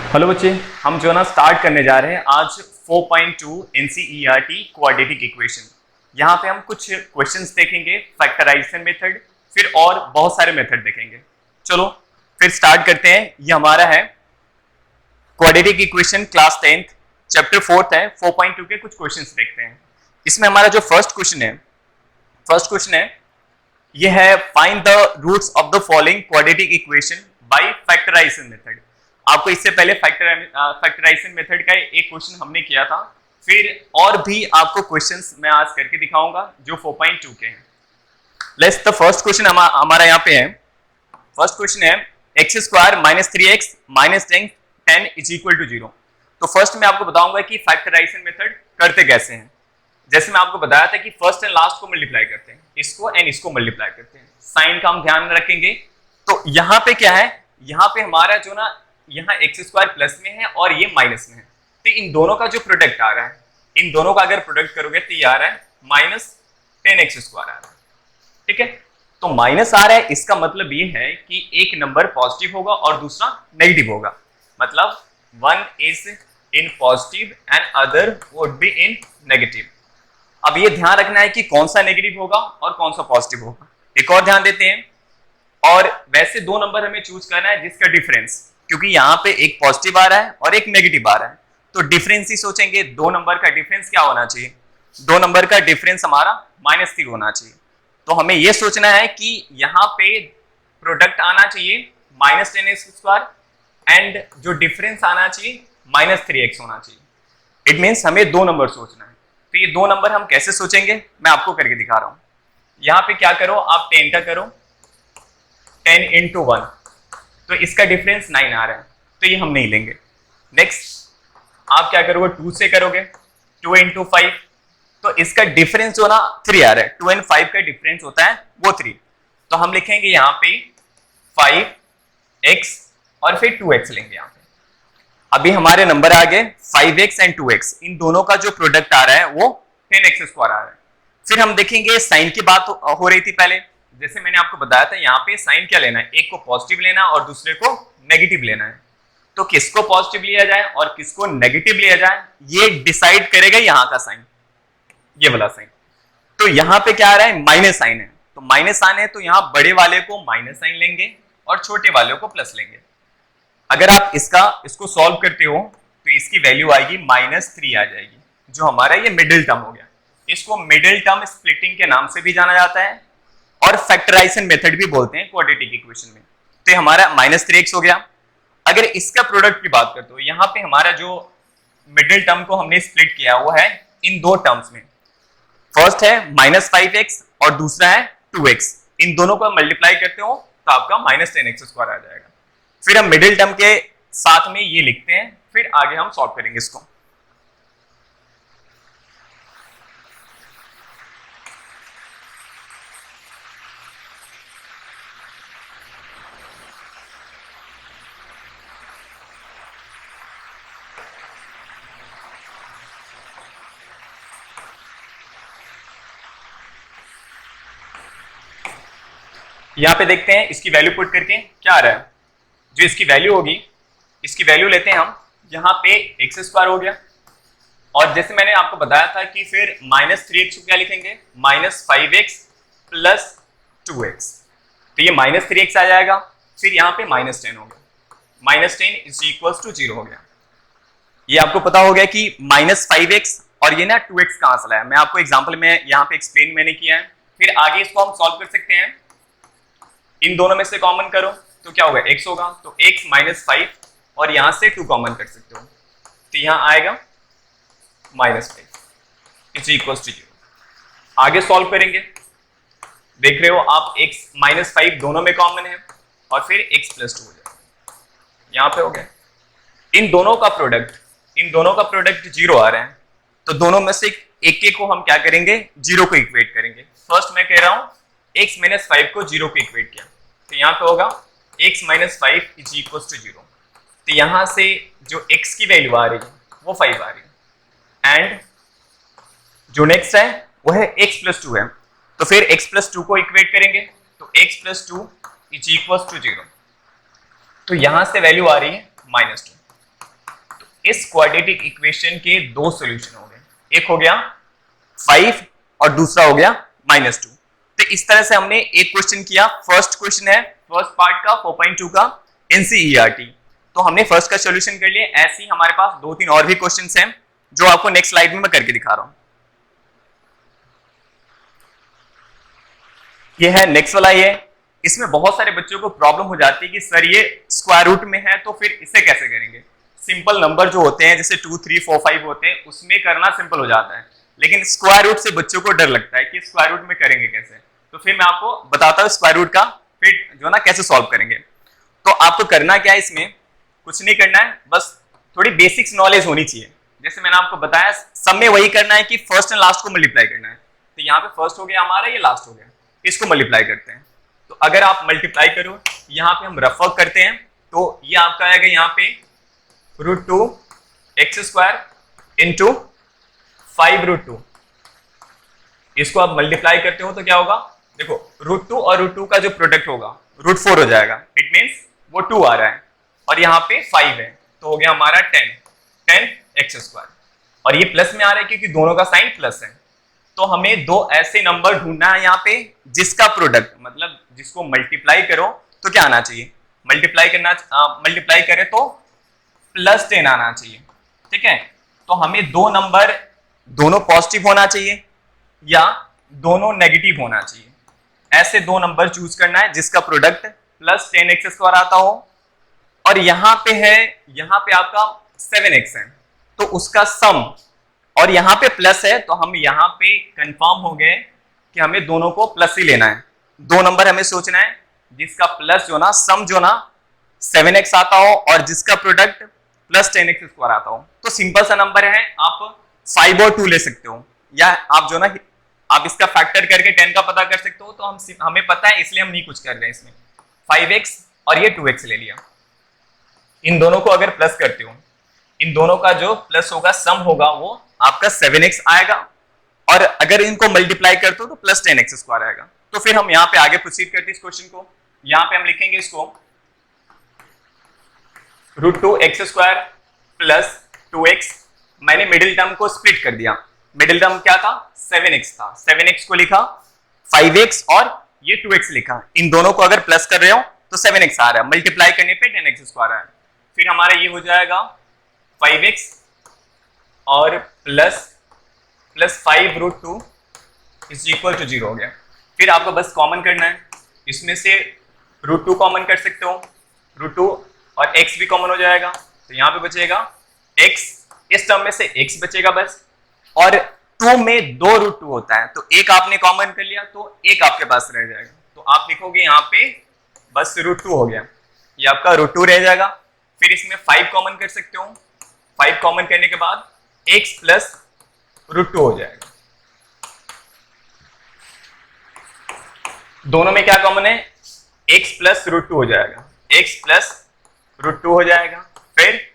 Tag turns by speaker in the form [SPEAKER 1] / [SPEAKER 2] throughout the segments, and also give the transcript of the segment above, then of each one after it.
[SPEAKER 1] Hello बच्चे, हम जो ना स्टार्ट करने जा रहे हैं आज 4.2 NCERT क्वाड्रेटिक इक्वेशन। यहाँ पे हम कुछ क्वेश्चंस देखेंगे, फैक्टराइजेशन मेथड, फिर और बहुत सारे मेथड देखेंगे। चलो फिर स्टार्ट करते हैं। ये हमारा है quadratic equation class 10th chapter 4th है। 4.2 के कुछ क्वेश्चंस देखते हैं। इसमें हमारा जो फर्स्ट क्वेश्चन है ये है find the roots of the following quadratic equation by factorisation method. आपको इससे पहले फैक्टराइजेशन मेथड का एक क्वेश्चन हमने किया था, फिर और भी आपको क्वेश्चंस मैं आज करके दिखाऊंगा जो 4.2 के हैं। लेट्स द फर्स्ट क्वेश्चन हमारा यहाँ पे है। फर्स्ट क्वेश्चन है x square minus 3x minus 10 is equal to 0। तो फर्स्ट मैं आपको बताऊंगा कि फैक्टराइजेशन मेथड करते कैसे हैं। जैसे मैं आपको बताया था कि फर्स्ट एंड लास्ट को मल्टीप्लाई करते हैं, इसको एंड इसको मल्टीप्लाई करते हैं, साइन का हम ध्यान में रखेंगे। तो यहाँ पे क्या है, यहाँ पे हमारा जो ना यहाँ एक्स स्क्वायर प्लस में है और ये माइनस में है, तो इन दोनों का जो प्रोडक्ट आ रहा है, इन दोनों का अगर प्रोडक्ट करोगे तो ये आ रहा है माइनस 10x स्क्वायर आ रहा है। ठीक है, तो माइनस आ रहा है, इसका मतलब ये है कि एक नंबर पॉजिटिव होगा और दूसरा नेगेटिव होगा। मतलब one is in positive and other would be in negative. अब ये ध्यान रखना है कि कौन सा नेगेटिव होगा और कौन सा पॉजिटिव होगा। एक और ध्यान देते हैं, और वैसे दो नंबर हमें चूज करना है जिसका डिफरेंस, क्योंकि यहाँ पे एक पॉजिटिव आ रहा है और एक नेगेटिव आ रहा है, तो डिफरेंस ही सोचेंगे। दो नंबर का डिफरेंस क्या होना चाहिए, दो नंबर का डिफरेंस हमारा -3 होना चाहिए। तो हमें यह सोचना है कि यहाँ पे प्रोडक्ट आना चाहिए -10x स्क्वायर एंड जो डिफरेंस आना चाहिए -3x होना चाहिए। इट मीन्स हमें दो नंबर सोचना है। तो ये दो नंबर हम कैसे सोचेंगे मैं आपको करके दिखा रहा हूं। यहाँ पे क्या करो, आप 10 का करो, 10 इंटू 1, तो इसका डिफरेंस 9 आ रहा है, तो ये हम नहीं लेंगे। नेक्स्ट आप क्या करोगे, 2 से करोगे, 2 इंटू 5, तो इसका डिफरेंस जो ना 3 आ रहा है, 2 एंड 5 का डिफरेंस होता है वो 3, तो हम लिखेंगे यहाँ पे 5x और फिर 2x लेंगे यहाँ पे। अभी हमारे नंबर आ गए 5x एंड 2x, इन दोनों का जो प्रोडक्ट आ रहा है वो 10x स्क्वायर आ रहा है। फिर हम देखेंगे साइन की बात हो रही थी पहले, जैसे मैंने आपको बताया था यहाँ पे साइन क्या लेना है, एक को पॉजिटिव लेना और दूसरे को नेगेटिव लेना है। तो किसको पॉजिटिव लिया जाए और किसको नेगेटिव लिया जाए ये डिसाइड करेगा यहाँ का साइन, ये वाला साइन। तो यहाँ पे क्या आ रहा है, माइनस साइन है, तो माइनस साइन है तो यहाँ बड़े वाले को माइनस साइन लेंगे और छोटे वाले को प्लस लेंगे। अगर आप इसको सॉल्व करते हो तो इसकी वैल्यू आएगी -3 आ जाएगी, जो हमारा ये मिडिल टर्म हो गया। इसको मिडिल टर्म स्प्लिटिंग के नाम से भी जाना जाता है और फैक्टराइजेशन मेथड भी बोलते हैं क्वाड्रेटिक इक्वेशन में। तो हमारा -3x हो गया। अगर इसका प्रोडक्ट की बात करते हो, यहाँ पे हमारा जो मिडिल टर्म को हमने स्प्लिट किया वो है इन दो टर्म्स में। फर्स्ट है -5x और दूसरा है 2x, इन दोनों को मल्टीप्लाई करते हो तो आपका -10x स्क्वायर आ जाएगा। फिर हम मिडिल टर्म के साथ में ये लिखते हैं, फिर आगे हम सॉल्व करेंगे इसको। यहां पे देखते हैं इसकी वैल्यू पुट करके क्या आ रहा है। जो इसकी वैल्यू होगी, इसकी वैल्यू लेते हैं हम, यहाँ पे एक्स स्क्वायर हो गया, और जैसे मैंने आपको बताया था कि फिर -3x को क्या लिखेंगे, -5x प्लस 2x, तो ये -3x आ जाएगा। फिर यहाँ पे -10 हो गया, -10 इज इक्वल्स टू 0 हो गया। ये आपको पता हो गया कि -5x और ये ना 2x कहाँ से लाया, मैं आपको एग्जाम्पल में यहाँ पे एक्सप्लेन मैंने किया है। फिर आगे इसको हम सॉल्व कर सकते हैं, इन दोनों में से कॉमन करो तो क्या होगा, x होगा, तो x -5 और यहां से 2 कॉमन कर सकते हो, तो यहां आएगा -5 इज इक्वल्स टू 0। आगे सॉल्व करेंगे, देख रहे हो आप x -5 दोनों में कॉमन है और फिर x +2 हो जाएगा, यहां पे हो गया। इन दोनों का प्रोडक्ट 0 आ रहा है, तो दोनों में से एक को हम क्या करेंगे, 0 को इक्वेट करेंगे। फर्स्ट मैं कह रहा हूं x -5 को 0 को इक्वेट किया, तो यहाँ पे होगा x -5 इज इक्वल टू 0। तो यहाँ से जो x की वैल्यू आ रही है वो 5 आ रही है, एंड जो नेक्स्ट है वो है x +2 है, तो फिर x +2 को इक्वेट करेंगे तो x +2 इज इक्वल टू 0। तो यहां से वैल्यू आ रही है -2, इस क्वाड्रेटिक इक्वेशन के दो सॉल्यूशन हो गए, एक हो गया 5 और दूसरा हो गया -2। तो इस तरह से हमने एक क्वेश्चन किया। फर्स्ट क्वेश्चन है फर्स्ट पार्ट का 4.2 का एनसीईआरटी, तो हमने फर्स्ट का सॉल्यूशन कर लिया। ऐसे ही हमारे पास 2-3 और भी क्वेश्चंस हैं जो आपको नेक्स्ट स्लाइड में मैं करके दिखा रहा हूं। ये है नेक्स्ट वाला। ये इसमें बहुत सारे बच्चों को प्रॉब्लम हो जाती है कि सर ये स्क्वायर रूट में है तो फिर इसे कैसे करेंगे। सिंपल नंबर जो होते हैं जैसे 2, 3, 4, 5 होते हैं उसमें करना सिंपल हो जाता है, लेकिन स्क्वायर रूट से बच्चों को डर लगता है कि स्क्वायर रूट में करेंगे कैसे। तो फिर मैं आपको बताता हूँ स्क्वायर रूट का फिर जो ना कैसे सॉल्व करेंगे। तो आपको करना क्या है, इसमें कुछ नहीं करना है, बस थोड़ी बेसिक्स नॉलेज होनी चाहिए। जैसे मैंने आपको बताया सब में वही करना है कि फर्स्ट एंड लास्ट को मल्टीप्लाई करना है। तो यहाँ पे फर्स्ट हो गया हमारा, ये लास्ट हो गया, इसको मल्टीप्लाई करते हैं। तो अगर आप मल्टीप्लाई करो, यहाँ पे हम रफ वर्क करते हैं, तो ये आपका आएगा यहाँ पे √2x² इंटू 5√2। इसको आप मल्टीप्लाई करते हो तो क्या होगा, देखो √2 और √2 का जो प्रोडक्ट होगा √4 हो जाएगा। इट मीन्स वो 2 आ रहा है और यहाँ पे 5 है, तो हो गया हमारा 10x²। और ये प्लस में आ रहा है क्योंकि दोनों का साइन प्लस है। तो हमें दो ऐसे नंबर ढूंढना है यहाँ पे जिसका प्रोडक्ट, मतलब जिसको मल्टीप्लाई करो तो क्या आना चाहिए, मल्टीप्लाई करें तो +10 आना चाहिए। ठीक है, तो हमें दो नंबर दोनों पॉजिटिव होना चाहिए या दोनों नेगेटिव होना चाहिए। ऐसे दो नंबर चूज करना है जिसका प्रोडक्ट +10x² आता हो। और यहाँ पे है, यहाँ पे आपका 7x है तो उसका सम, और यहाँ पे प्लस है तो हम यहाँ पे कंफर्म हो गए कि हमें दोनों को प्लस ही लेना है। दो नंबर हमें सोचना है जिसका प्लस जो ना सम जो ना 7x आता हो और जिसका प्रोडक्ट +10x² आता हो। तो सिंपल सा नंबर है, आप 5 और 2 ले सकते हो, या आप जो ना आप इसका फैक्टर करके 10 का पता कर सकते हो। तो हमें पता है इसलिए हम नहीं कुछ कर रहे हैं इसमें। 5x और ये 2x ले लिया। इन दोनों को अगर प्लस करते हो, इन दोनों का जो प्लस होगा सम होगा वो आपका 7x आएगा, और अगर इनको मल्टीप्लाई करते हो तो +10x² आएगा। तो फिर हम यहाँ पे आगे प्रोसीड करते हैं इस क्वेश्चन को। यहाँ पे हम लिखेंगे इसको √2x² + 2x। मैंने मिडिल टर्म को स्प्लिट कर दिया। मिडिल टर्म क्या था, 7x था, 7x को लिखा, 5x और ये 2x लिखा। इन दोनों को अगर प्लस कर रहे हो तो 7x आ रहा है, मल्टीप्लाई करने पे 10x² आ रहा है। फिर हमारा ये हो जाएगा 5x और प्लस 5√2 = 0 हो गया। फिर आपको बस कॉमन करना है, इसमें से √2 कॉमन कर सकते हो, √2 और x भी कॉमन हो जाएगा। तो यहाँ पे बचेगा x, इस टर्म में से x बचेगा बस, और 2 में 2 √2 होता है तो एक आपने कॉमन कर लिया तो एक आपके पास रह जाएगा। तो आप लिखोगे यहाँ पे बस √2 हो गया, ये आपका √2 रह जाएगा। फिर इसमें 5 कॉमन कर सकते हो, 5 कॉमन करने के बाद x + √2 हो जाएगा। दोनों में क्या कॉमन है, x + √2 हो जाएगा, x + √2 हो जाएगा। फिर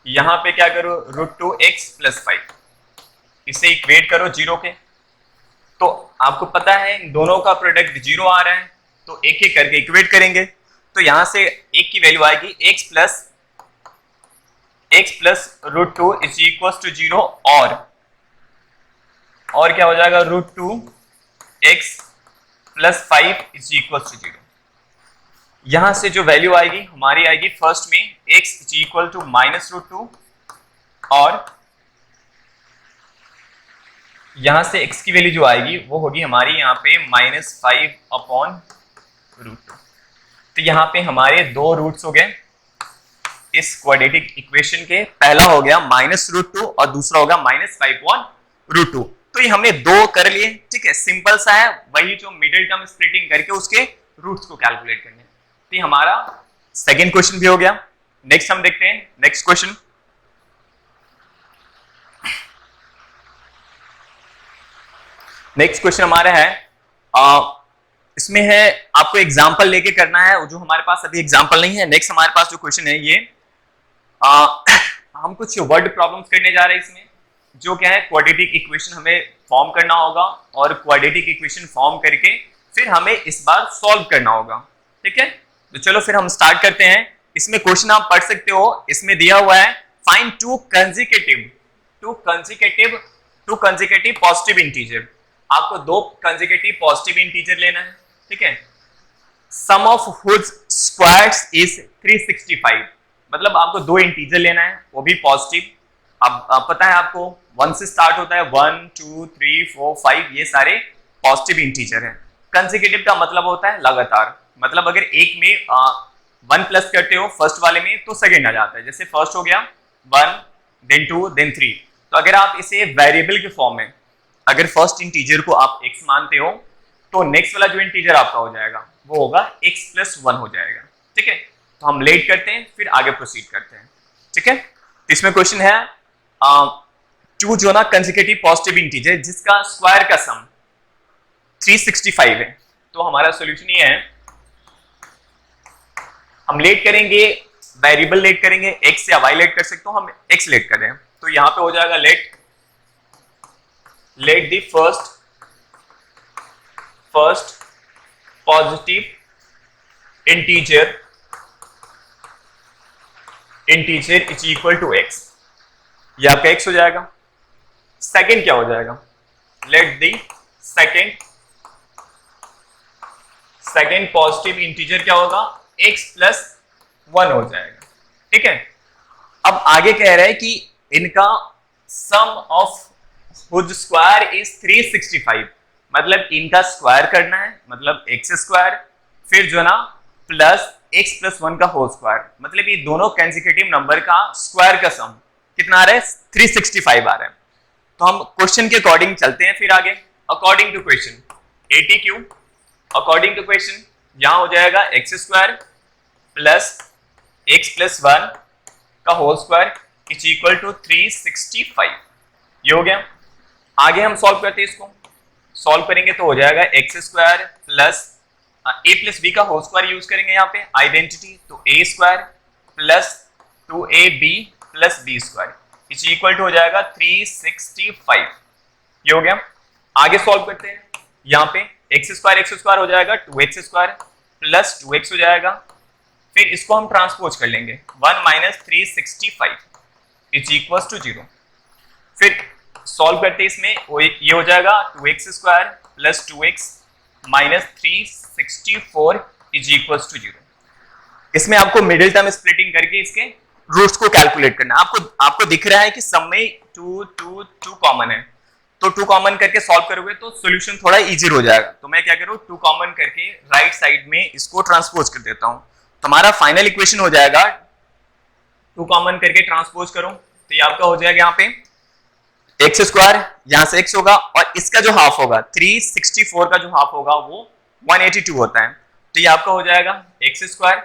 [SPEAKER 1] यहां पे क्या करो, √2x + 5, इसे इक्वेट करो 0 के। तो आपको पता है दोनों का प्रोडक्ट 0 आ रहा है तो एक एक करके इक्वेट करेंगे। तो यहां से एक की वैल्यू आएगी x + √2 = 0, और क्या हो जाएगा, √2x + 5 = 0। यहां से जो वैल्यू आएगी हमारी आएगी फर्स्ट में x = -√2, और यहां से x की वैल्यू जो आएगी वो होगी हमारी यहाँ पे -5/√2। तो यहाँ पे हमारे दो रूट्स हो गए इस क्वाड्रेटिक इक्वेशन के। पहला हो गया -√2 और दूसरा होगा -5/√2। तो ये हमने दो कर लिए। ठीक है, सिंपल सा है, वही जो मिडिल टर्म स्प्लिटिंग करके उसके रूट्स को कैलकुलेट करने। तो हमारा सेकेंड क्वेश्चन भी हो गया। नेक्स्ट हम देखते हैं नेक्स्ट क्वेश्चन। नेक्स्ट क्वेश्चन हमारा है, इसमें है आपको एग्जांपल लेके करना है, जो हमारे पास अभी एग्जांपल नहीं है। नेक्स्ट हमारे पास जो क्वेश्चन है ये हम कुछ वर्ड प्रॉब्लम्स करने जा रहे हैं इसमें, जो क्या है क्वाड्रेटिक इक्वेशन हमें फॉर्म करना होगा, और क्वाड्रेटिक इक्वेशन फॉर्म करके फिर हमें इस बार सॉल्व करना होगा। ठीक है, तो चलो फिर हम स्टार्ट करते हैं। इसमें क्वेश्चन आप पढ़ सकते हो, इसमें दिया हुआ है find to consecutive positive integer. आपको दो कंसेक्यूटिव पॉजिटिव इंटीजर लेना है, ठीक है। सम ऑफ हुज स्क्वायर्स इज 365, मतलब आपको दो इंटीजर लेना है, वो भी पॉजिटिव। अब पता है आपको 1 से स्टार्ट होता है, 1 2 3 4 5, ये सारे पॉजिटिव इंटीजर हैं। कंसेक्यूटिव का मतलब होता है लगातार, मतलब अगर एक में 1 प्लस करते हो फर्स्ट वाले में तो सेकेंड आ जाता है। जैसे फर्स्ट हो गया 1, देन 2, देन 3। तो अगर आप इसे वेरिएबल के फॉर्म में, अगर फर्स्ट इंटीजर को आप x मानते हो तो नेक्स्ट वाला जो इंटीजर आपका हो जाएगा वो होगा x प्लस 1 हो जाएगा, ठीक है। तो हम लेट करते हैं, फिर आगे प्रोसीड करते हैं, ठीक है। तो इसमें क्वेश्चन है टू जो ना कंसेक्यूटिव पॉजिटिव इंटीजर जिसका स्क्वायर का सम 365 है। तो हमारा सॉल्यूशन ये है, हम लेट करेंगे, वेरिएबल लेट करेंगे, x या y लेट कर सकते हो, हम x लेट कर रहे हैं। तो यहां पे हो जाएगा let the first positive integer is equal to x, ये आपका x हो जाएगा। सेकंड क्या हो जाएगा, let the second positive integer क्या होगा, x प्लस 1 हो जाएगा, ठीक है। अब आगे कह रहा है कि इनका सम ऑफ हुज स्क्वायर इज 365, मतलब इनका स्क्वायर करना है, मतलब x स्क्वायर फिर जो ना प्लस x प्लस 1 का होल स्क्वायर, मतलब ये दोनों कंसेक्यूटिव नंबर का स्क्वायर का सम कितना आ रहा है, 365 आ रहा है। तो हम क्वेश्चन के अकॉर्डिंग चलते हैं फिर आगे। According to question ATQ, according to question यहां हो जाएगा x square plus x plus 1 का whole square is equal to 365, ये हो गया। आगे हम सॉल्व करते हैं, इसको सॉल्व करेंगे तो हो जाएगा x square plus a plus b का होल स्क्वायर यूज करेंगे यहाँ पे आइडेंटिटी, तो a square plus 2ab plus b square is equal to हो जाएगा 365, ये हो गया। आगे सॉल्व करते हैं, यहाँ पे x स्क्वायर हो जाएगा 2x स्क्वायर प्लस 2x हो जाएगा, फिर इसको हम ट्रांसपोज कर लेंगे 1 माइनस 365 इज इक्वल टू 0। फिर सॉल्व करते हैं इसमें, ये हो जाएगा 2x square plus 2x minus 364 is equal to 0। इसमें आपको मिडिल टर्म स्प्लिटिंग करके इसके रूट्स को कैलकुलेट करना है। आपको दिख रहा है कि सब में 2 कॉमन है, तो 2 कॉमन करके सॉल्व करोगे तो सॉल्यूशन थोड़ा इजी हो जाएगा। तो मैं क्या करूँ, 2 कॉमन करके राइट साइड में इसको ट्रांसपोज कर देता हूँ, तो हमारा फाइनल इक्वेशन हो जाएगा 2 कॉमन करके ट्रांसपोज करो तो ये आपका हो जाएगा यहाँ पे x स्क्वायर, यहां से x होगा और इसका जो हाफ होगा 364 का जो हाफ होगा वो 182 होता है, तो ये आपका हो जाएगा x स्क्वायर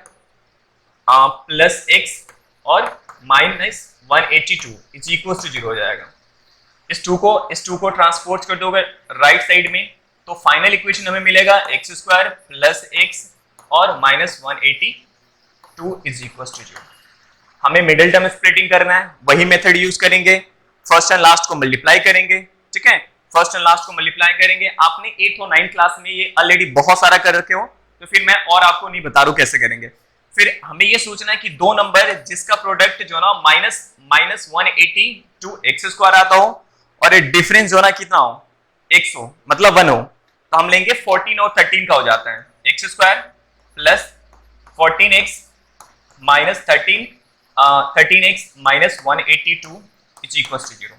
[SPEAKER 1] प्लस x और माइनस 182 इज इक्वल टू 0 हो जाएगा। इस 2 को ट्रांसपोज कर दोगे राइट साइड में तो फाइनल इक्वेशन हमें मिलेगा x स्क्वायर प्लस x और माइनस 182 इज इक्वल टू 0। हमें मिडिल टर्म स्प्लिटिंग करना है, वही मेथड यूज करेंगे, फर्स्ट एंड लास्ट को मल्टीप्लाई करेंगे, ठीक है। फर्स्ट एंड लास्ट को मल्टीप्लाई करेंगे, आपने 8th और 9th क्लास में ये ऑलरेडी बहुत सारा कर रखे हो, तो फिर मैं और आपको नहीं बता रहा हूं कैसे करेंगे। फिर हमें ये सोचना है कि दो नंबर जिसका प्रोडक्ट जो ना माइनस 180 टू एक्स स्क्वायर आता हो और डिफरेंस जो ना कितना हो, x हो, मतलब 1 हो, तो हम लेंगे 14 और 13 का हो जाता है x square plus 14x minus 13x minus 182 is equal to 0।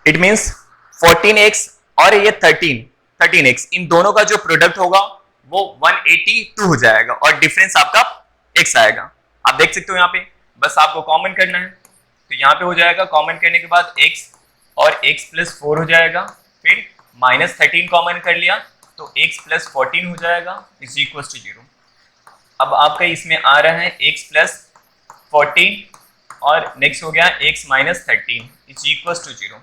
[SPEAKER 1] It means 14x और ये 13x इन दोनों का जो प्रोडक्ट होगा वो 182 हो जाएगा और डिफरेंस आपका x आएगा। आप देख सकते हो यहाँ पे, बस आपको कॉमन करना है, तो यहाँ पे हो जाएगा कॉमन करने के बाद x और x प्लस 4 हो जाएगा, फिर माइनस 13 कॉमन कर लिया तो x प्लस 14 हो जाएगा इज इक्वल टू 0। अब आपका इसमें आ रहा है x प्लस 14 और नेक्स्ट हो गया x minus 13 is equal to 0।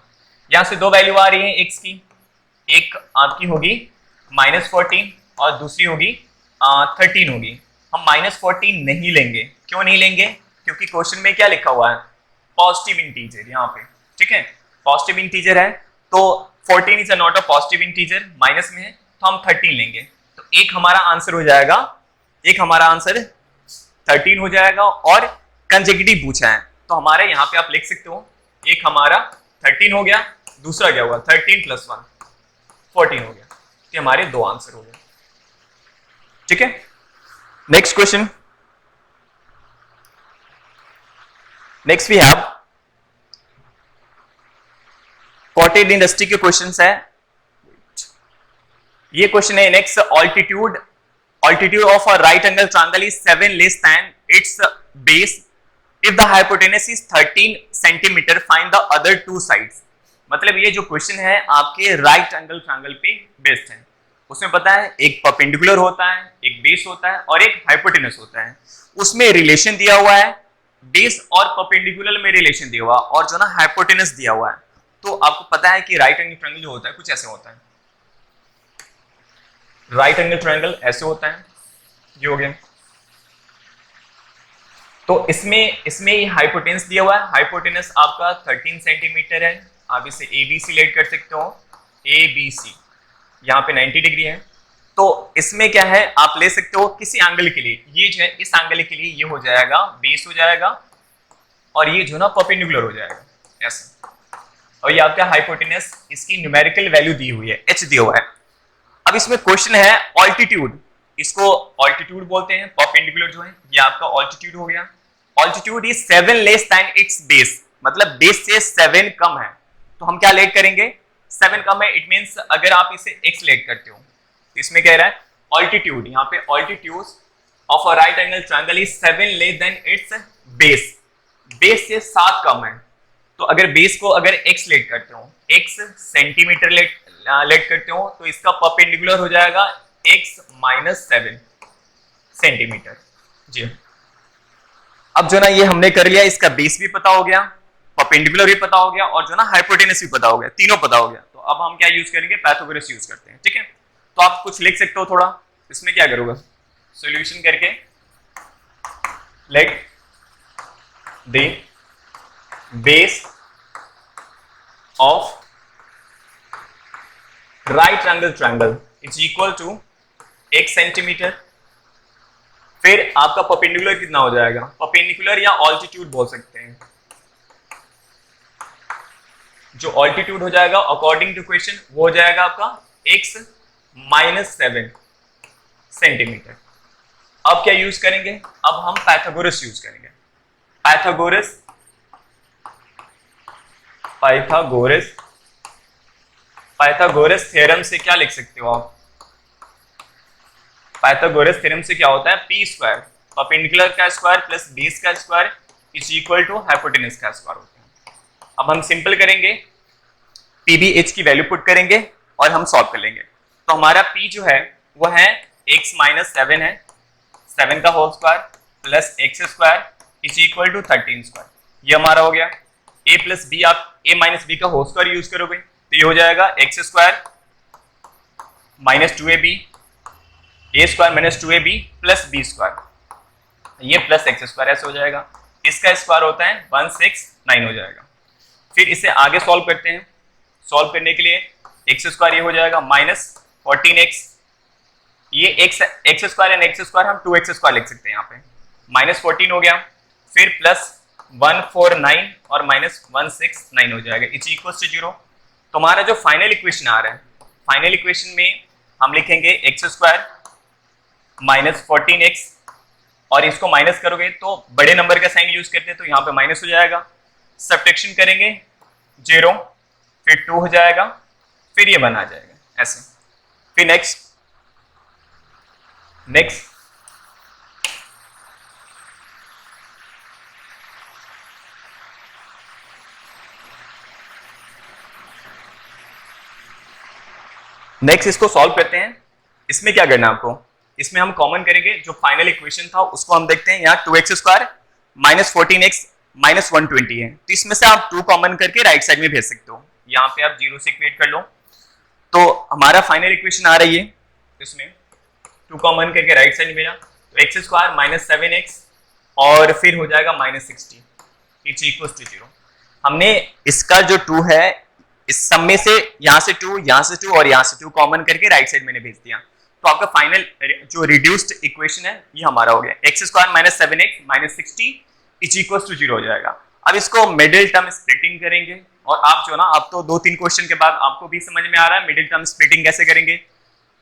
[SPEAKER 1] यहाँ से दो वैल्यू आ रही है x की, एक आपकी होगी माइनस 14 और दूसरी होगी 13 होगी। हम माइनस 14 नहीं लेंगे, क्यों नहीं लेंगे, क्योंकि क्वेश्चन में क्या लिखा हुआ है, पॉजिटिव इंटीजर यहाँ पे, ठीक है, पॉजिटिव इंटीजर है तो 14 is not a positive integer, minus में है तो हम 13 लेंगे, तो एक हमारा आंसर हो जाएगा, एक हमारा आंसर 13 हो जाएगा और कंसेक्यूटिव पूछा है तो हमारा यहाँ पे आप लिख सकते हो, एक हमारा 13 हो गया, दूसरा क्या हुआ 13 + 1 14 हो गया। तो हमारे दो आंसर हो गए। ठीक है, next question. Next we have cottage industry के क्वेश्चंस है। ये क्वेश्चन है, next altitude of a right angle triangle is 7 less than its base if the hypotenuse is 13 centimetre, find the other two sides. मतलब ये जो question है आपके right angle triangle पे बेस्ड है। उसमें पता है एक परपेंडिकुलर होता है, एक बेस होता है और एक हाइपोटेनस होता है। उसमें रिलेशन दिया हुआ है, बेस और परपेंडिकुलर में रिलेशन दिया हुआ और जो ना हाइपोटेनस दिया हुआ है। तो आपको पता है कि राइट एंगल ट्रायंगल जो होता है कुछ ऐसे होता है। राइट एंगल ट्रायंगल ऐसे होता है, ये हो गया। तो इसमें हाइपोटेनस दिया हुआ है, हाइपोटेनस आपका 13 सेंटीमीटर है। आप इसे ABC लेट कर सकते हो, ABC यहाँ पे 90 डिग्री है। तो इसमें क्या है, आप ले सकते हो किसी एंगल के लिए, ये जो है इस एंगल के लिए ये हो जाएगा बेस हो जाएगा और ये जो ना परपेंडिकुलर हो जाएगा ऐसे। और ये आपका हाइपोटेनस, इसकी न्यूमेरिकल वैल्यू दी हुई है, h दिया हुआ है। अब इसमें क्वेश्चन है ऑल्टीट्यूड, इसको ऑल्टीट्यूड बोलते हैं। परपेंडिकुलर जो है ये आपका ऑल्टीट्यूड हो गया। Altitude is 7 less than its base, मतलब बेस से 7 कम है। तो हम क्या लेट करेंगे, 7 कम है, इट मींस अगर आप इसे x लेट करते हो तो इसमें कह रहा है ऑल्टीट्यूड, यहाँ पे altitude of a right angle triangle is 7 less than its base, base से 7 कम है। तो अगर बेस को अगर x लेट करते हो, x सेंटीमीटर लेट करते हो, तो इसका परपेंडिकुलर हो जाएगा x - 7 सेंटीमीटर। जी, अब जो ना ये हमने कर लिया, इसका बेस भी पता हो गया, परपेंडिकुलर भी पता हो गया और जो ना हाइपोटेनस भी पता हो गया, तीनों पता हो गया। तो अब हम क्या यूज करेंगे, पाइथागोरस यूज करते हैं। ठीक है, तो आप कुछ लिख सकते हो थोड़ा, इसमें क्या करोगे, सॉल्यूशन करके let the base of right angle triangle is equal to 1 centimetre. फिर आपका परपेंडिकुलर कितना हो जाएगा, परपेंडिकुलर या ऑल्टीट्यूड बोल सकते हैं। जो ऑल्टीट्यूड हो जाएगा अकॉर्डिंग टू क्वेश्चन वो हो जाएगा आपका x - 7 सेंटीमीटर। अब क्या यूज करेंगे, अब हम पाइथागोरस यूज करेंगे। पाइथागोरस थ्योरम से क्या लिख सकते हो आप, पाइथागोरस थ्योरम से क्या होता है, p², परपेंडिकुलर का स्क्वायर प्लस बेस का square is equal to hypotenuse का स्क्वायर होता है। अब हम सिंपल करेंगे, PBH की वैल्यू पुट करेंगे और हम सॉल्व कर लेंगे। तो हमारा P जो है वो है x - 7 है, 7 का whole square plus x² is equal to 13²। ये हमारा हो गया। a + b, आप a - b का होल स्क्वायर यूज करोगे तो ये हो जाएगा x² - 2ab, a² - 2ab plus b², ये प्लस x² ऐसे हो जाएगा। इसका स्क्वायर होता है 169 हो जाएगा। फिर इसे आगे सॉल्व करते हैं। सॉल्व करने के लिए x² ये हो जाएगा -14x, ये x² एंड x² हम 2x² लिख सकते हैं यहाँ पे, -14 हो गया। फिर प्लस 149 और -169 हो जाएगा, इज इक्वल टू 0। तो हमारा जो फाइनल इक्वेशन आ रहा है, फाइनल इक्वेशन में हम लिखेंगे x² -14x और इसको माइनस करोगे तो बड़े नंबर का साइन यूज करते हैं तो यहाँ पे माइनस हो जाएगा। सब्ट्रैक्शन करेंगे 0, फिर 2 हो जाएगा, फिर ये 1 आ जाएगा ऐसे। फिर नेक्स्ट इसको सॉल्व करते हैं। इसमें क्या करना है आपको, इसमें हम कॉमन करेंगे, जो फाइनल इक्वेशन था उसको हम देखते हैं। यहाँ 2x² -14x -120 है, तो इसमें से आप 2 कॉमन करके राइट साइड में भेज सकते हो। यहाँ पे आप 0 से इक्वेट कर लो तो हमारा फाइनल इक्वेशन आ रही है, इसमें 2 कॉमन करके राइट साइड में भेजा तो x² -7x और फिर हो जाएगा -60 इज इक्वल टू 0। हमने इसका जो 2 है इस सब में से यहाँ से 2, यहाँ से 2 और यहाँ से 2 कॉमन करके राइट साइड मैंने भेज दिया। तो आपका फाइनल जो रिड्यूस्ड इक्वेशन है ये हमारा हो गया, x² -7x -60 is equal to 0 हो जाएगा। अब इसको मिडिल टर्म स्प्लिटिंग करेंगे, और आप जो ना, अब तो 2-3 क्वेश्चन के बाद आपको भी समझ में आ रहा है मिडिल टर्म स्प्लिटिंग कैसे करेंगे।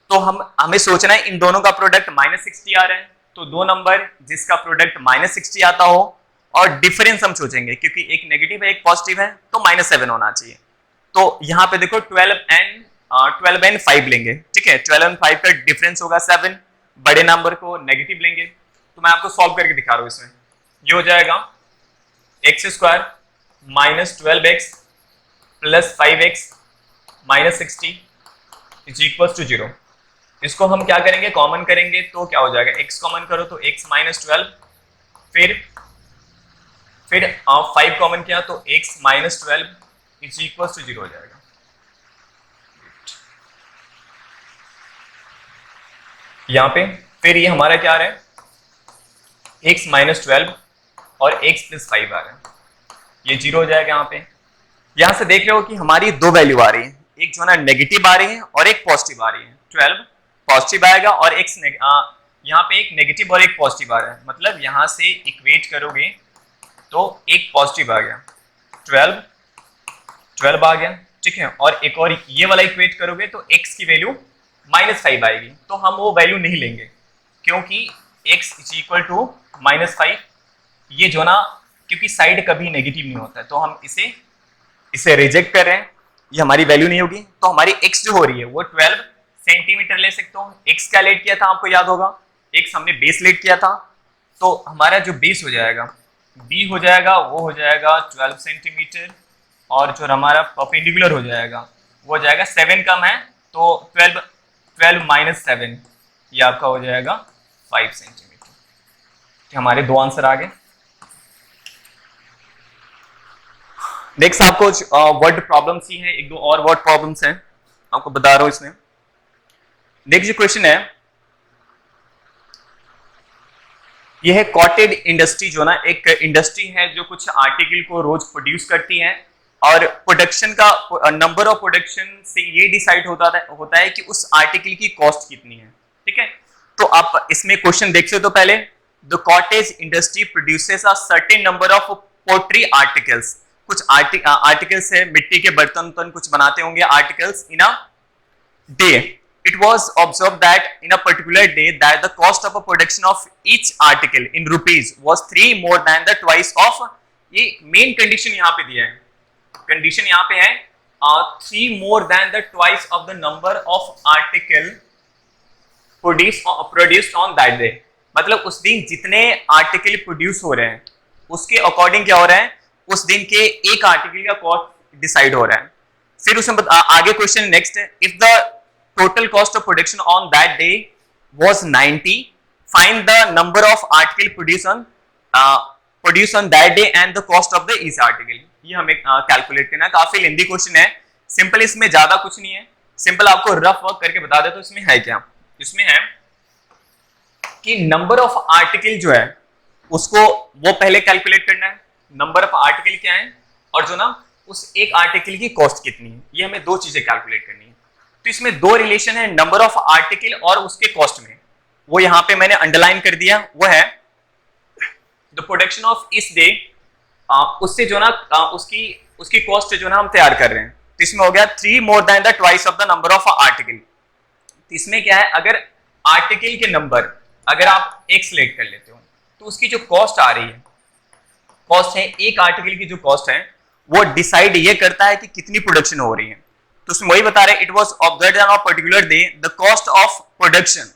[SPEAKER 1] तो हमें सोचना है इन दोनों का प्रोडक्ट -60 आ रहा है, तो दो नंबर जिसका प्रोडक्ट -60 आता हो, और डिफरेंस हम सोचेंगे क्योंकि एक नेगेटिव है एक पॉजिटिव है, तो -7 होना चाहिए। तो यहाँ पे देखो 12 and 5 लेंगे, ठीक है, 12 and 5 का डिफरेंस होगा 7, बड़े नंबर को नेगेटिव लेंगे। तो मैं आपको सॉल्व करके दिखा रहा हूँ। इसमें ये हो जाएगा x² -12x + 5x -60 = 0। इसको हम क्या करेंगे, कॉमन करेंगे तो क्या हो जाएगा, x कॉमन करो तो x -12, फिर 5 कॉमन किया तो x -12 = 0 हो जाएगा। यहाँ पे फिर ये हमारा क्या आ रहा है, x -12 और x + 5 आ रहा है, ये 0 हो जाएगा। यहाँ पे यहां से देख रहे हो कि हमारी दो वैल्यू आ रही है, एक जो ना नेगेटिव आ रही है और एक पॉजिटिव आ रही है। 12 पॉजिटिव आएगा और यहाँ पे एक नेगेटिव और एक पॉजिटिव आ रहा है, मतलब यहां से इक्वेट करोगे तो एक पॉजिटिव आ गया, 12 आ गया, ठीक है, और एक और ये वाला इक्वेट करोगे तो x की वैल्यू -5 आएगी। तो हम वो वैल्यू नहीं लेंगे क्योंकि x = -5, ये जो ना, क्योंकि साइड कभी नेगेटिव नहीं होता है, तो हम इसे रिजेक्ट कर रहे हैं, ये हमारी वैल्यू नहीं होगी। तो हमारी x जो हो रही है वो 12 सेंटीमीटर ले सकते हो। x क्या लेट किया था आपको याद होगा, x हमने बेस लेट किया था, तो हमारा जो बेस हो जाएगा b हो जाएगा, वो हो जाएगा 12 सेंटीमीटर, और जो हमारा परपेंडिकुलर हो जाएगा वो हो जाएगा 7 कम है, तो 12 - 7 ये आपका हो जाएगा 5 सेंटीमीटर। हमारे दो आंसर आ गए। नेक्स्ट आपको वर्ड प्रॉब्लम्स ही है, एक दो और वर्ड प्रॉब्लम्स हैं आपको बता रहा हूं इसमें। नेक्स्ट जो क्वेश्चन है यह है कॉटेज इंडस्ट्री, जो ना एक इंडस्ट्री है जो कुछ आर्टिकल को रोज प्रोड्यूस करती है, और प्रोडक्शन का नंबर ऑफ प्रोडक्शन से ये डिसाइड होता है कि उस आर्टिकल की कॉस्ट कितनी है, ठीक है। तो आप इसमें क्वेश्चन देखते हो तो पहले, the cottage industry produces a certain number of pottery articles, कुछ आर्टिकल्स है, मिट्टी के बर्तन कुछ बनाते होंगे articles in a day. It was observed that in a particular day that the cost of a production of each article in rupees was 3 more than the twice of, ये main condition यहाँ पे दिया है, condition यहाँ पे है 3 more than the twice of the number of article produced on that day। मतलब उस दिन जितने आर्टिकल प्रोड्यूस हो रहे हैं उसके अकॉर्डिंग क्या हो रहा है, उस दिन के एक आर्टिकल का कॉस्ट डिसाइड हो रहा है। फिर उसमें आगे क्वेश्चन नेक्स्ट है, if the total cost of production on that day was 90, find the number of article produced on that day and the cost of the each article। ये हमें कैलकुलेट करना है, काफी लेंदी क्वेश्चन है, simple इसमें ज्यादा कुछ नहीं है, सिंपल आपको रफ वर्क करके बता दे तो इसमें है क्या, इसमें है कि नंबर ऑफ आर्टिकल जो है उसको वो पहले कैलकुलेट करना है, नंबर ऑफ आर्टिकल क्या है और जो ना उस एक आर्टिकल की कॉस्ट कितनी है, ये हमें दो चीजें कैलकुलेट करनी है। तो इसमें दो रिलेशन है, नंबर ऑफ आर्टिकल और उसके कॉस्ट में, वो यहां पे मैंने अंडरलाइन कर दिया, वो है द प्रोडक्शन ऑफ इस डे, उससे जो ना उसकी कॉस्ट जो ना हम तैयार कर रहे हैं। तो इसमें हो गया 3 more than the twice of the number of article। तो इसमें क्या है, अगर आर्टिकल के नंबर अगर आप एक सिलेक्ट कर लेते हो तो उसकी जो कॉस्ट आ रही है, कॉस्ट है एक आर्टिकल की जो कॉस्ट है वो डिसाइड ये करता है कि कितनी प्रोडक्शन हो रही है। तो उसमें वही बता रहे, it was observed on a particular day the cost of production.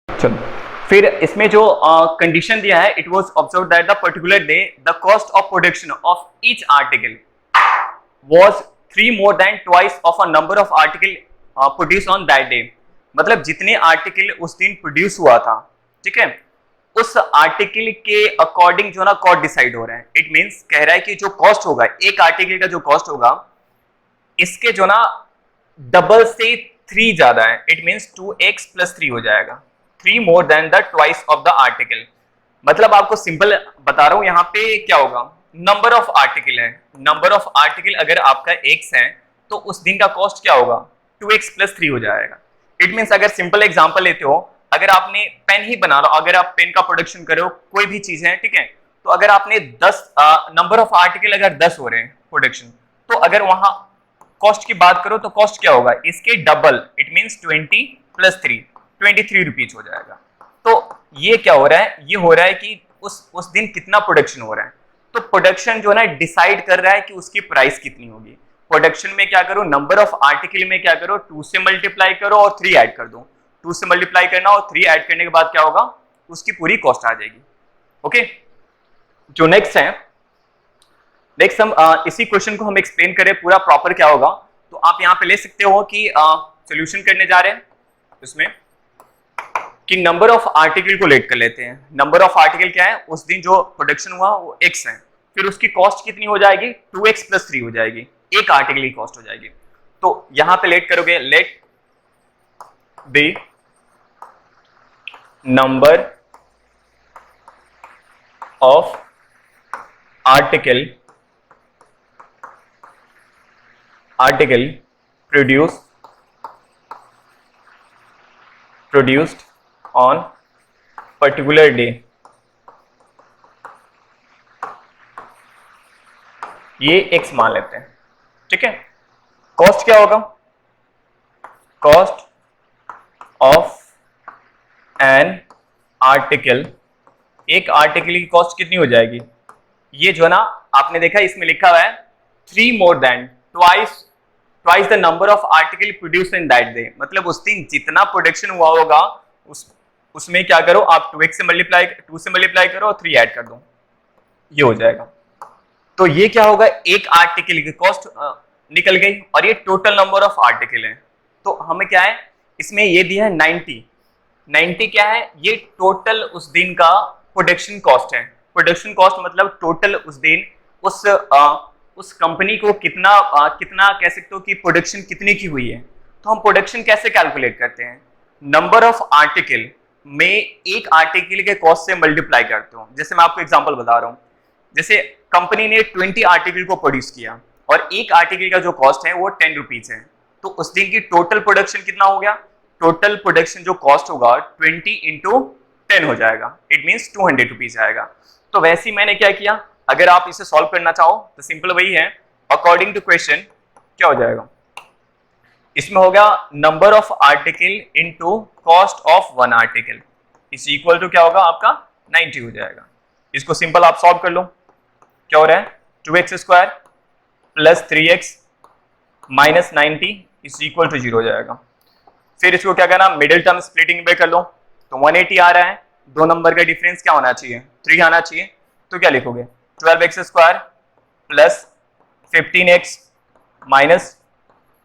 [SPEAKER 1] चलो फिर इसमें जो कंडीशन दिया है, it was observed that the particular day the cost of production of each article was 3 more than twice of a number of article produced on that day। मतलब जितने article उस दिन प्रोड्यूस हुआ था, ठीक है, उस आर्टिकल के अकॉर्डिंग जो ना कॉस्ट डिसाइड हो रहा है। इट मींस कह रहा है कि जो कॉस्ट होगा एक आर्टिकल का, जो कॉस्ट होगा इसके जो ना डबल से 3 ज्यादा है, इट मींस 2x + 3 हो जाएगा, 3 more than the twice of the article। मतलब आपको सिंपल बता रहा हूं, यहाँ पे क्या होगा, नंबर ऑफ आर्टिकल है, नंबर ऑफ आर्टिकल अगर आपका x है तो उस दिन का कॉस्ट क्या होगा, 2x + 3 हो जाएगा। इट मींस अगर सिंपल एग्जांपल लेते हो अगर आपने पेन ही बना लो, अगर आप पेन का प्रोडक्शन करो, कोई भी चीज है, ठीक है, तो अगर आपने 10 नंबर ऑफ आर्टिकल अगर 10 हो रहे हैं प्रोडक्शन, तो अगर वहां कॉस्ट की बात करो तो कॉस्ट क्या होगा, इसके double, it means 20 plus 3, 23 rupees हो जाएगा। तो ये क्या हो रहा है, ये हो रहा है कि उस दिन कितना प्रोडक्शन हो रहा है। तो प्रोडक्शन जो है ना डिसाइड कर रहा है कि उसकी प्राइस कितनी होगी। प्रोडक्शन में क्या करो, नंबर ऑफ आर्टिकल में क्या करो, 2 से मल्टीप्लाई करो और 3 ऐड कर दो। 2 से मल्टीप्लाई करना और 3 ऐड करने के बाद क्या होगा, उसकी पूरी कॉस्ट आ जाएगी। ओके, जो नेक्स्ट है, नेक्स्ट हम इसी क्वेश्चन को हम एक्सप्लेन करें पूरा प्रॉपर क्या होगा, तो आप यहाँ पे ले सकते हो कि सोल्यूशन करने जा रहे हैं इसमें कि नंबर ऑफ आर्टिकल को लेट कर लेते हैं। नंबर ऑफ आर्टिकल क्या है, उस दिन जो प्रोडक्शन हुआ वो x है, फिर उसकी कॉस्ट कितनी हो जाएगी, 2x प्लस 3 हो जाएगी, एक आर्टिकल की कॉस्ट हो जाएगी। तो यहां पे लेट करोगे, let b number of article produced on particular day। ये x मान लेते हैं, ठीक है। कॉस्ट क्या होगा, कॉस्ट ऑफ एन आर्टिकल, एक आर्टिकल की कॉस्ट कितनी हो जाएगी, ये जो है ना आपने देखा इसमें लिखा हुआ है 3 more than twice the number of article produce in that day. मतलब उस दिन जितना प्रोडक्शन हुआ होगा उसमें क्या करो आप 2 से मल्टीप्लाई करो और 3 ऐड कर दो, ये हो जाएगा। तो ये क्या होगा, एक आर्टिकल की कॉस्ट निकल गई और ये टोटल नंबर ऑफ आर्टिकल है। तो हमें क्या है, इसमें ये दिया है 90 क्या है, ये टोटल उस दिन का प्रोडक्शन कॉस्ट है। प्रोडक्शन कॉस्ट मतलब टोटल उस दिन उस कंपनी को कितना कह सकते हो कि प्रोडक्शन कितने की हुई है। तो हम प्रोडक्शन कैसे कैलकुलेट करते हैं, नंबर ऑफ आर्टिकल में एक आर्टिकल के कॉस्ट से मल्टीप्लाई करते हो। जैसे मैं आपको एग्जांपल बता रहा हूं, जैसे कंपनी ने 20 आर्टिकल को प्रोड्यूस किया और एक आर्टिकल का जो कॉस्ट है वो 10 रुपीज है, तो उस दिन की टोटल प्रोडक्शन कितना हो गया, टोटल प्रोडक्शन जो कॉस्ट होगा 20 इंटू 10 हो जाएगा, इट मीन्स 200 रुपीज आएगा। तो वैसे ही मैंने क्या किया, अगर आप इसे सॉल्व करना चाहो तो सिंपल वही है, अकॉर्डिंग टू क्वेश्चन क्या हो जाएगा, इसमें होगा number of article into cost of one article is equal to क्या होगा आपका 90 हो जाएगा। इसको सिंपल आप सॉल्व कर लो, क्या हो रहा है 2x square plus 3x minus 90 is equal to 0 हो जाएगा। फिर इसको क्या करना, मिडिल टर्म स्प्लिटिंग पे कर लो, तो 180 आ रहा है, दो नंबर का डिफरेंस क्या होना चाहिए 3 आना चाहिए, तो क्या लिखोगे 12x square plus 15x minus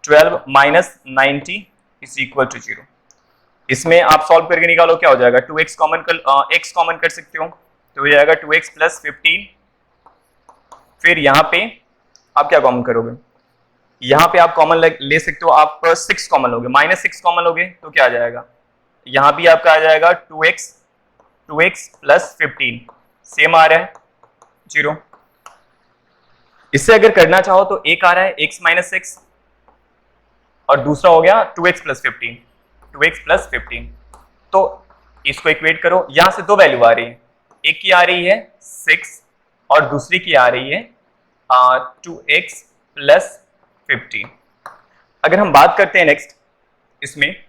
[SPEAKER 1] 12 minus 90 is equal to 0। इसमें आप सॉल्व करके निकालो क्या हो जाएगा, 2x x कॉमन कर सकते हो तो हो जाएगा 2x प्लस 15। फिर यहाँ पे आप क्या कॉमन करोगे, यहाँ पे आप कॉमन ले सकते हो, आप 6 कॉमन लोगे, माइनस 6 कॉमन लोगे तो क्या आ जाएगा, यहाँ भी आपका आ जाएगा 2x प्लस 15 सेम आ रहा है 0। इससे अगर करना चाहो तो एक आ रहा है x माइनस 6 और दूसरा हो गया 2x प्लस 15। तो इसको इक्वेट करो, यहां से दो वैल्यू आ रही है, एक की आ रही है 6 और दूसरी की आ रही है 2x प्लस 15। अगर हम बात करते हैं नेक्स्ट इसमें,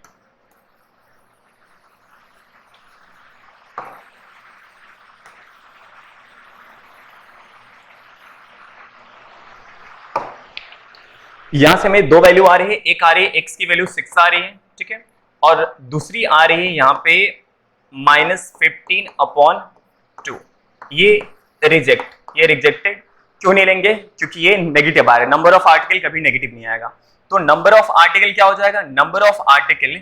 [SPEAKER 1] यहां से हमें दो वैल्यू आ रही है, एक आ रही है x की वैल्यू 6 आ रही है, ठीक है, और दूसरी आ रही है यहाँ पे -15/2। ये रिजेक्टेड क्यों नहीं लेंगे, क्योंकि ये नेगेटिव आ रहा है, नंबर ऑफ आर्टिकल कभी नेगेटिव नहीं आएगा। तो नंबर ऑफ आर्टिकल क्या हो जाएगा, नंबर ऑफ आर्टिकल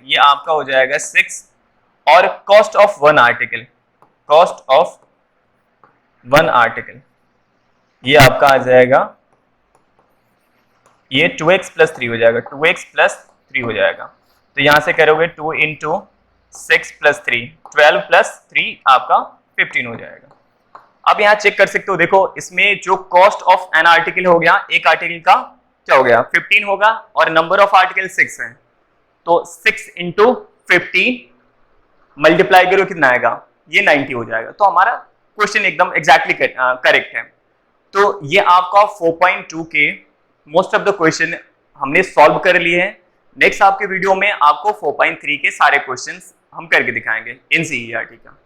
[SPEAKER 1] ये आपका हो जाएगा 6 और कॉस्ट ऑफ वन आर्टिकल ये आपका आ जाएगा, ये 2x प्लस 3 हो जाएगा, 2x प्लस 3 हो जाएगा। तो यहां से करोगे 2 इंटू 6 प्लस 3 12 प्लस 3 आपका 15 हो जाएगा। अब यहां चेक कर सकते हो, देखो इसमें जो कॉस्ट ऑफ एन आर्टिकल हो गया, एक आर्टिकल का क्या हो गया 15 होगा और नंबर ऑफ आर्टिकल 6 है, तो 6 इंटू 15 मल्टीप्लाई करो कितना आएगा, ये 90 हो जाएगा। तो हमारा क्वेश्चन एकदम एग्जैक्टली करेक्ट है। तो ये आपका 4.2 के मोस्ट ऑफ द क्वेश्चन हमने सॉल्व कर लिए हैं। नेक्स्ट आपके वीडियो में आपको 4.3 के सारे क्वेश्चंस हम करके दिखाएंगे एनसीईआरटी का।